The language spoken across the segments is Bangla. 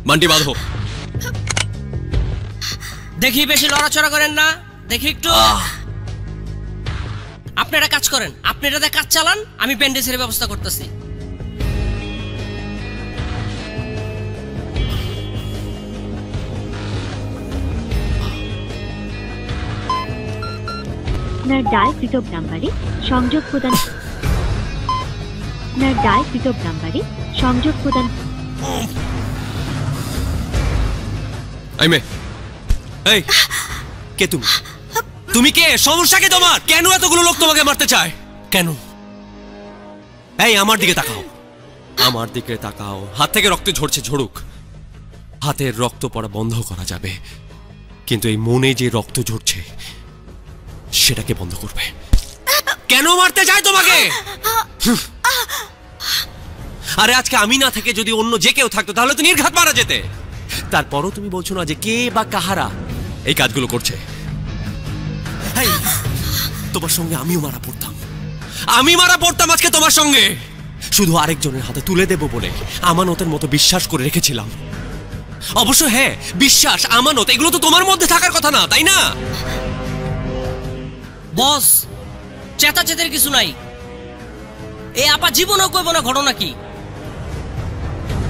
বান্টি বাঁধো। দেখি বেশি লড়াচড়া করেন না, দেখি একটু। আপনি একটা কাজ করেন, আপনি এটাতে কাজ চালান, আমি ব্যান্ডেজের ব্যবস্থা করতেছি। আপনার ডায়ালকৃত নাম্বারে সংযোগ প্রদান। আপনার ডায়ালকৃত নাম্বারে সংযোগ প্রদান। এই মে, এই কে তুমি? তুমি কে? সমস্যা কি তোমার? কেন এতগুলো লোক তোমাকে মারতে চায়? কেন? এই আমার দিকে তাকাও, আমার দিকে তাকাও। হাত থেকে রক্ত ঝরছে, ঝরুক। হাতের রক্ত পড়া বন্ধ করা যাবে, কিন্তু এই মনে যে রক্ত ঝরছে সেটাকে বন্ধ করবে। কেন মারতে চায় তোমাকে? আরে আজকে আমি না থেকে যদি অন্য যে কেউ থাকতো তাহলে তো নির্ঘাত মারা যেতে। তারপরও তুমি বলছো না যে কে বা কাহারা এই কাজগুলো করছে। তোমার সঙ্গে আমিও মারা পড়তাম, আমি মারা পড়তাম আজকে তোমার সঙ্গে, শুধু আরেকজনের হাতে তুলে দেব বলে আমানতের মতো বিশ্বাস করে রেখেছিলাম। অবশ্য হ্যাঁ, বিশ্বাস আমানত এগুলো তো তোমার মধ্যে থাকার কথা না, তাই না? বস, চেতাচেতের কিছু নাই। এই আপা জীবনও কইব না ঘটনা কি।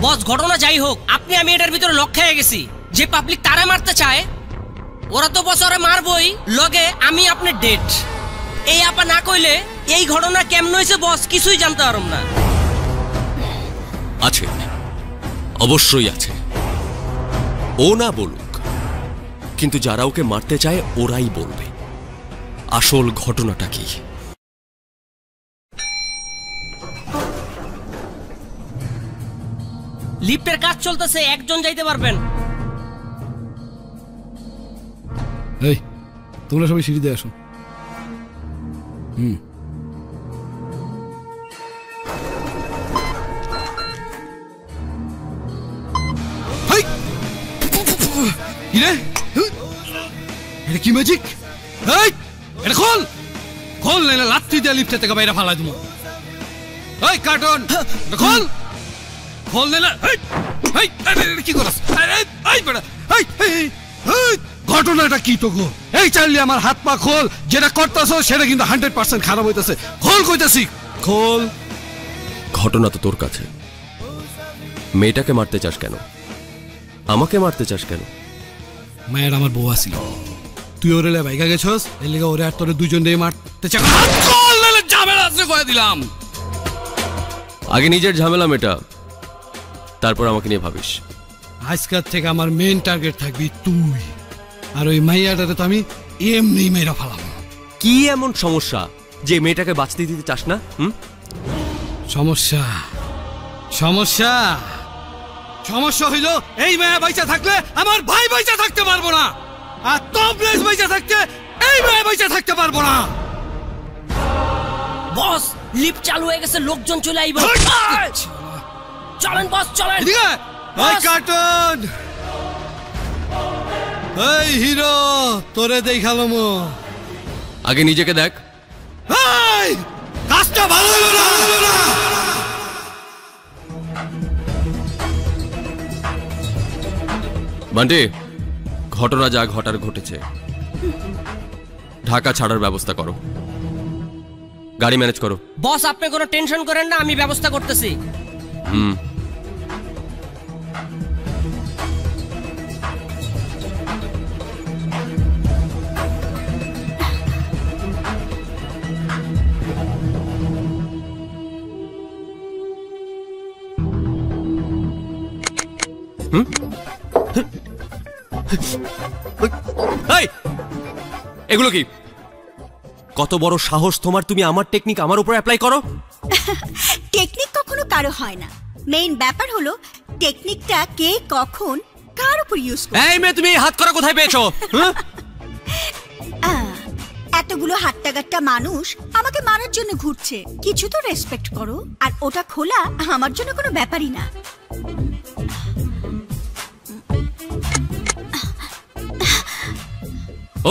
বস, ঘটনা যাই হোক, আপনি আমি এটার ভিতরে লক খেয়ে গেছি। যে পাবলিক তারে মারতে চায় ওরা তো বছরে মারবই, লগে আমি আপনি ডেট। এই আপা না কইলে এই ঘটনা কেমন হয়েছে বস কিছুই জানতে পারম না। আছে, অবশ্যই আছে। ও না বলুক, কিন্তু যারা ওকে মারতে চায় ওরাই বলবে আসল ঘটনাটা কি। লিফটের কাজ চলতেছে, একজন যাইতে পারবেন। এই তোমরা সবাই সিঁড়িতে আসো। এটা কি ম্যাজিক? এটা খোল, খোল না লাত্তি দিয়ে লিফটে থেকে বাইরে ফালাই দেবো। এই কার্টুন খোল, খোল না। কি করছ? ঘটনাটা কি তো? এই চাইলে আমার হাত পা খোল, যেটা করতেছ সেটা কিন্তু 100% খারাপ হইতেছে। খোল কইতাছি, খোল। ঘটনা তো তোর কাছে। মেয়েটাকে মারতে চাস কেন? আমাকে মারতে চাস কেন? মায়ের আমার বউ আসিল, তুই ওরে বাইকা গেছস, এর লেগে ওরে আর তোরে দুইজন দিয়ে মারতে চাস। ঝামেলা আছে কয়ে দিলাম। আগে নিজের ঝামেলা মেটা, তারপর আমাকে নিয়ে ভাবিস। আজকের থেকে আমার মেন টার্গেট থাকবি তুই, আর ওই মাইয়াটারে তো আমি এমনি মেয়েরা ফালাম। কি এমন সমস্যা যে মেয়েটাকে বাঁচতে দিতে চাস না? সমস্যা সমস্যা সমস্যা হইল এই মেয়ে বাইচা থাকলে আমার ভাই বাইচা থাকতে পারবো না, আর তবলেশ বাইচা থাকতে এই মেয়ে বাইচা থাকতে পারবো না। বস, লিফট চালু হয়ে গেছে, লোকজন চলে আইব। চলেন বস, চলেন। ওই কার্টুন, এই হিরো, তোরে দেখালাম। আগে নিজেকে দেখ। কাজটা ভালো হলো না। বান্টি, ঘটনা যা ঘটার ঘটেছে, ঢাকা ছাড়ার ব্যবস্থা করো, গাড়ি ম্যানেজ করো। বস, আপনি কোনো টেনশন করেন না, আমি ব্যবস্থা করতেছি। এগুলো কি? কত বড় সাহস তোমার, তুমি আমার টেকনিক আমার উপর অ্যাপ্লাই করো? টেকনিক কখনো কারো হয় না, মেইন ব্যাপার হলো টেকনিকটা কে কখন কার উপর ইউজ করে। এই মেয়ে, তুমি হাত করা কোথায় পেয়েছো? এতগুলো হাট্টাগাট্টা মানুষ আমাকে মারার জন্য ঘুরছে, কিছু তো রেসপেক্ট করো। আর ওটা খোলা আমার জন্য কোনো ব্যাপারই না।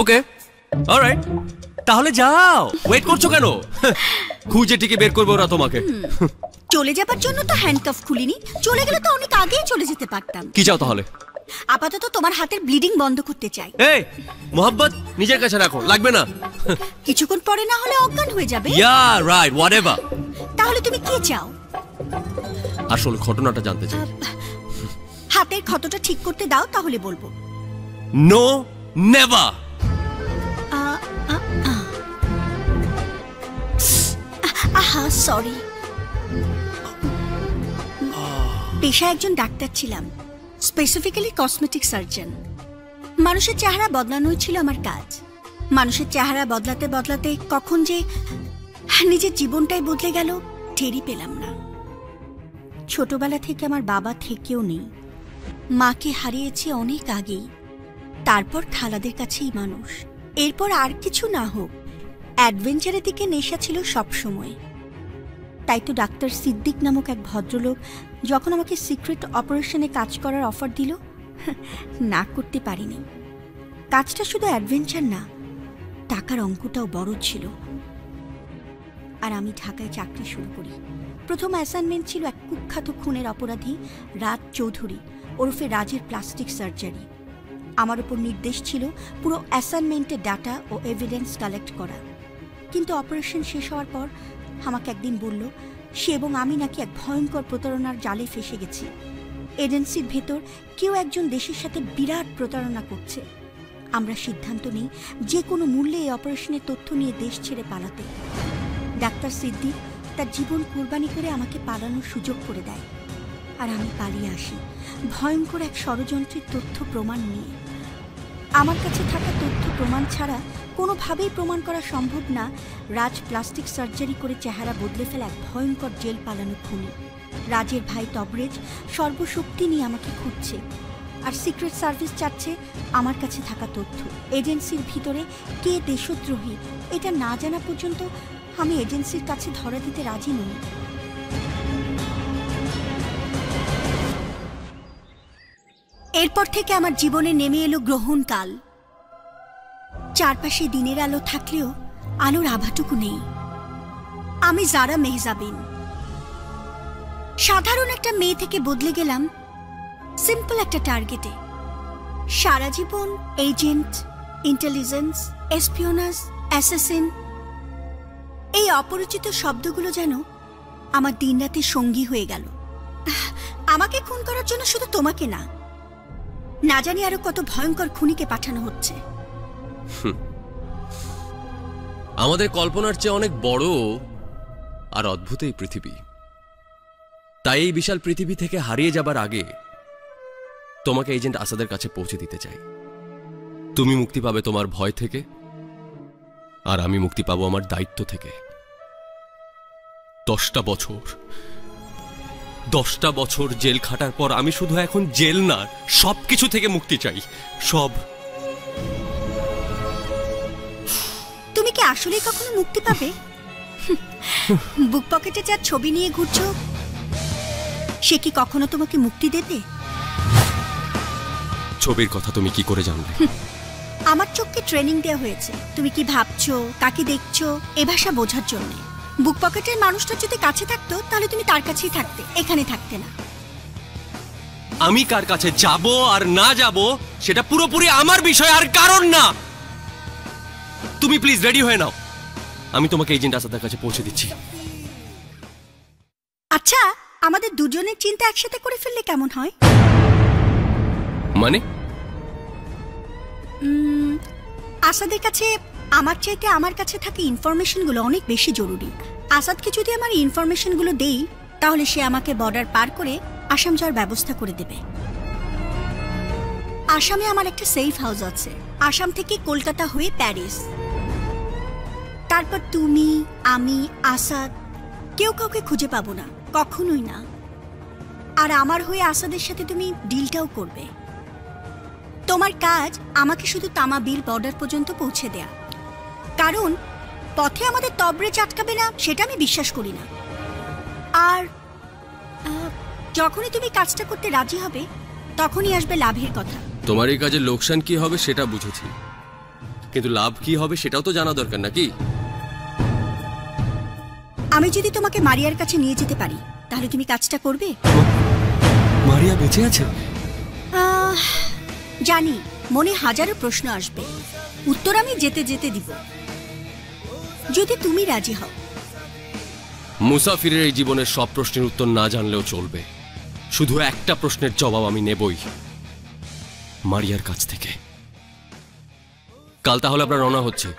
ওকে, অলরাইট, তাহলে যাও, ওয়েট করছো কেন? খুঁজে টিকে বের করবে ওরা তোমাকে। চলে যাবার জন্য তো হ্যান্ডকাফ খুলিনি, চলে গেলে তো অনেক আগেই চলে যেতে পারতাম। কি চাও তাহলে? আপাতত তোমার হাতের ব্লিডিং বন্ধ করতে চাই। এই মোহাম্মত নিজের কাছে রাখো, লাগবে না। কিছুক্ষণ পরে না হলে অজ্ঞান হয়ে যাবে। Yeah right, whatever. তাহলে তুমি কি চাও? আসল ঘটনাটা জানতে চাই। হাতের ক্ষতটা ঠিক করতে দাও, তাহলে বলবো। No, never. আহা, সরি। পেশায় একজন ডাক্তার ছিলাম, স্পেসিফিক্যালি কসমেটিক সার্জন। মানুষের চেহারা বদলানোই ছিল আমার কাজ। মানুষের চেহারা বদলাতে বদলাতে কখন যে নিজের জীবনটাই বদলে গেল টেরই পেলাম না। ছোটবেলা থেকে আমার বাবা থেকেও নেই, মাকে হারিয়েছি অনেক আগেই। তারপর খালাদের কাছেই মানুষ। এরপর আর কিছু না হোক, অ্যাডভেঞ্চারের দিকে নেশা ছিল সব সময়। তাই তো ডাক্তার সিদ্দিক নামক এক ভদ্রলোক যখন আমাকে সিক্রেট অপারেশনে কাজ করার অফার দিল, না করতে পারিনি। কাজটা শুধু অ্যাডভেঞ্চার না, টাকার অঙ্কটাও বড় ছিল। আর আমি ঢাকায় চাকরি শুরু করি। প্রথম অ্যাসাইনমেন্ট ছিল এক কুখ্যাত খুনের অপরাধী রাজ চৌধুরী ওরফে রাজের প্লাস্টিক সার্জারি। আমার উপর নির্দেশ ছিল পুরো অ্যাসাইনমেন্টের ডাটা ও এভিডেন্স কালেক্ট করা। কিন্তু অপারেশন শেষ হওয়ার পর আমাকে একদিন বলল সে এবং আমি নাকি এক ভয়ঙ্কর প্রতারণার জালে ফেসে গেছি। এজেন্সির ভেতর কেউ একজন দেশের সাথে বিরাট প্রতারণা করছে। আমরা সিদ্ধান্ত নিই যে কোনো মূল্যে এই অপারেশনের তথ্য নিয়ে দেশ ছেড়ে পালাতে। ডাক্তার সিদ্দিক তার জীবন কোরবানি করে আমাকে পালানোর সুযোগ করে দেয়। আর আমি পালিয়ে আসি ভয়ঙ্কর এক ষড়যন্ত্রের তথ্য প্রমাণ নিয়ে। আমার কাছে থাকা তথ্য প্রমাণ ছাড়া কোনোভাবেই প্রমাণ করা সম্ভব না রাজ প্লাস্টিক সার্জারি করে চেহারা বদলে ফেলা এক ভয়ঙ্কর জেল পালানো খুনি। রাজের ভাই তবরেজ সর্বশক্তি নিয়ে আমাকে খুঁজছে, আর সিক্রেট সার্ভিস চাচ্ছে আমার কাছে থাকা তথ্য। এজেন্সির ভিতরে কে দেশদ্রোহী এটা না জানা পর্যন্ত আমি এজেন্সির কাছে ধরা দিতে রাজি নই। এরপর থেকে আমার জীবনে নেমে এলো গ্রহণকাল। চারপাশে দিনের আলো থাকলেও আলোর আভাটুকু নেই। আমি জারা মেহজাবিন, সাধারণ একটা মেয়ে থেকে বদলে গেলাম সিম্পল একটা টার্গেটে। সারা জীবন এজেন্ট, ইন্টেলিজেন্স, এসপিওনাজ, অ্যাসাসিন, এই অপরিচিত শব্দগুলো যেন আমার দিনরাতের সঙ্গী হয়ে গেল। আমাকে খুন করার জন্য শুধু তোমাকে না, না জানি আরো কত ভয়ঙ্কর খুনিকে পাঠানো হচ্ছে। আমাদের কল্পনার চেয়ে অনেক বড় আর অদ্ভুত এই পৃথিবী। তাই এই বিশাল পৃথিবী থেকে হারিয়ে যাবার আগে তোমাকে এজেন্ট আসাদের কাছে পৌঁছে দিতে চাই। তুমি মুক্তি পাবে তোমার ভয় থেকে, আর আমি মুক্তি পাবো আমার দায়িত্ব থেকে। 10টা বছর জেল খাটার পর আমি শুধু এখন জেল না, সবকিছু থেকে মুক্তি চাই। সব। তুমি কি আসলেই কখনো মুক্তি পাবে? বুক পকেটে যার ছবি নিয়ে ঘুরছো সে কি কখনো তোমাকে মুক্তি দেবে? ছবির কথা তুমি কি করে জানলে? আমার চোখকে ট্রেনিং দেওয়া হয়েছে তুমি কি ভাবছো, কাকে দেখছো এ ভাষা বোঝার জন্য। বুক পকেটের মানুষটা যদি কাছে থাকতো তাহলে তুমি তার কাছেই থাকতে, এখানে থাকতে না। আমি কার কাছে যাব আর না যাব সেটা পুরোপুরি আমার বিষয়, আর কারণ না। তুমি প্লিজ রেডি হয়ে নাও, আমি তোমাকে এজেন্ট আসাদের কাছে পৌঁছে দিচ্ছি। আচ্ছা, আমাদের দুজনের চিন্তা একসাথে করে ফেললে কেমন হয়? মানে? আসাদের কাছে আমার চাইতে আমার কাছে থাকা ইনফরমেশনগুলো অনেক বেশি জরুরি। আসাদকে যদি আমার ইনফরমেশনগুলো দেই তাহলে সে আমাকে বর্ডার পার করে আসাম যাওয়ার ব্যবস্থা করে দেবে। আসামে আমার একটা সেফ হাউস আছে, আসাম থেকে কলকাতা হয়ে প্যারিস। তারপর তুমি, আমি, আসাদ কেউ কাউকে খুঁজে পাবো না, কখনোই না। আর আমার হয়ে আসাদের সাথে তুমি ডিলটাও করবে। তোমার কাজ আমাকে শুধু তামা বিল বর্ডার পর্যন্ত পৌঁছে দেয়া, কারণ পথে আমাদের তবরেজ আটকাবে না সেটা আমি বিশ্বাস করি না। আর যখনই তুমি কাজটা করতে রাজি হবে তখনই আসবে লাভের কথা। তোমার এই কাজে লোকসান কি হবে সেটা বুঝেছি, কিন্তু লাভ কি হবে সেটাও তো জানা দরকার নাকি? আমি যদি তোমাকে মারিয়ার কাছে নিয়ে যেতে পারি তাহলে তুমি কাজটা করবে? মারিয়া বেঁচে আছে? জানি মনে হাজারো প্রশ্ন আসবে, উত্তর আমি যেতে যেতে দিব, যদি তুমি রাজি হও। মুসাফিরের এই জীবনের সব প্রশ্নের উত্তর না জানলেও চলবে, শুধু একটা প্রশ্নের জবাব আমি নেবই, মারিয়ার কাছ থেকে। কাল তাহলে আপনার রওনা হচ্ছে।